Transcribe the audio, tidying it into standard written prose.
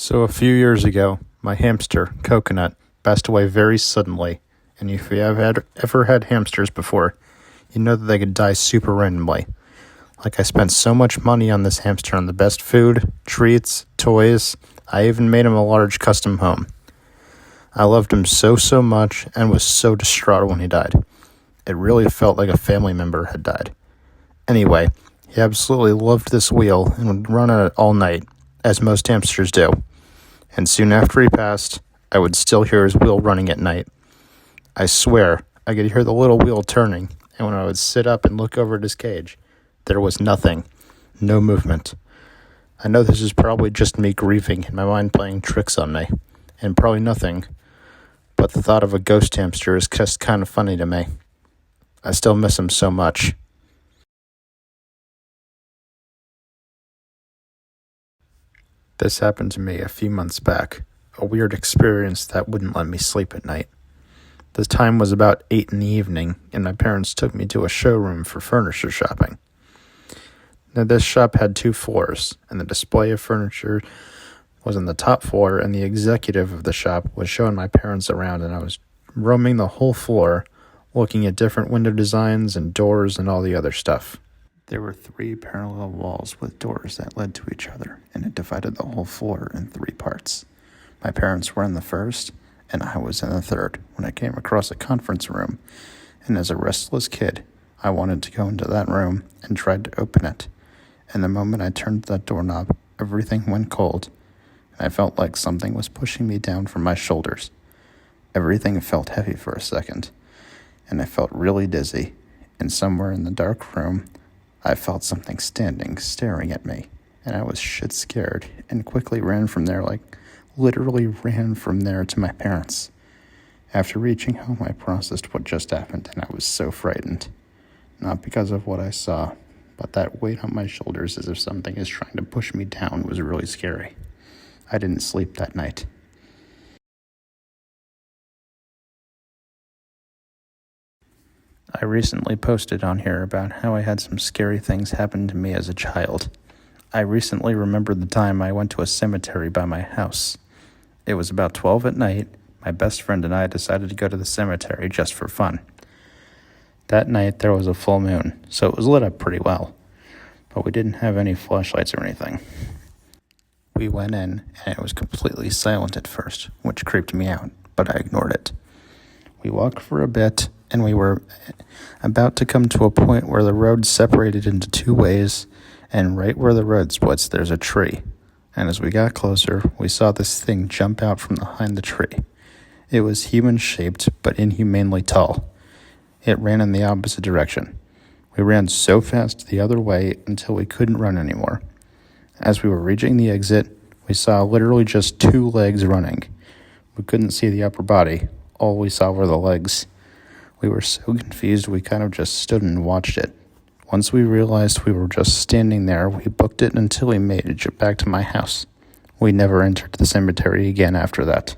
So a few years ago, my hamster, Coconut, passed away very suddenly, and if you have ever had hamsters before, you know that they could die super randomly. Like, I spent so much money on this hamster on the best food, treats, toys. I even made him a large custom home. I loved him so much and was so distraught when he died. It really felt like a family member had died. Anyway, he absolutely loved this wheel and would run on it all night, as most hamsters do. And soon after he passed, I would still hear his wheel running at night. I swear, I could hear the little wheel turning, and when I would sit up and look over at his cage, there was nothing, no movement. I know this is probably just me grieving and my mind playing tricks on me, and probably nothing, but the thought of a ghost hamster is just kind of funny to me. I still miss him so much. This happened to me a few months back, a weird experience that wouldn't let me sleep at night. The time was about 8 in the evening, and my parents took me to a showroom for furniture shopping. Now, this shop had 2 floors, and the display of furniture was on the top floor, and the executive of the shop was showing my parents around, and I was roaming the whole floor, looking at different window designs and doors and all the other stuff. There were 3 parallel walls with doors that led to each other, and it divided the whole floor in 3 parts. My parents were in the first, and I was in the third when I came across a conference room, and as a restless kid, I wanted to go into that room and tried to open it. And the moment I turned that doorknob, everything went cold, and I felt like something was pushing me down from my shoulders. Everything felt heavy for a second, and I felt really dizzy, and somewhere in the dark room, I felt something staring at me, and I was shit scared and quickly ran from there, literally ran from there to my parents. After reaching home, I processed what just happened, and I was so frightened. Not because of what I saw, but that weight on my shoulders as if something is trying to push me down was really scary. I didn't sleep that night. I recently posted on here about how I had some scary things happen to me as a child. I recently remembered the time I went to a cemetery by my house. It was about 12 at night. My best friend and I decided to go to the cemetery just for fun. That night there was a full moon, so it was lit up pretty well, but we didn't have any flashlights or anything. We went in, and it was completely silent at first, which creeped me out, but I ignored it. We walked for a bit, and we were about to come to a point where the road separated into 2 ways, and right where the road splits, there's a tree. And as we got closer, we saw this thing jump out from behind the tree. It was human-shaped, but inhumanely tall. It ran in the opposite direction. We ran so fast the other way until we couldn't run anymore. As we were reaching the exit, we saw literally just 2 legs running. We couldn't see the upper body. All we saw were the legs. We were so confused we kind of just stood and watched it. Once we realized we were just standing there, we booked it until we made it back to my house. We never entered the cemetery again after that.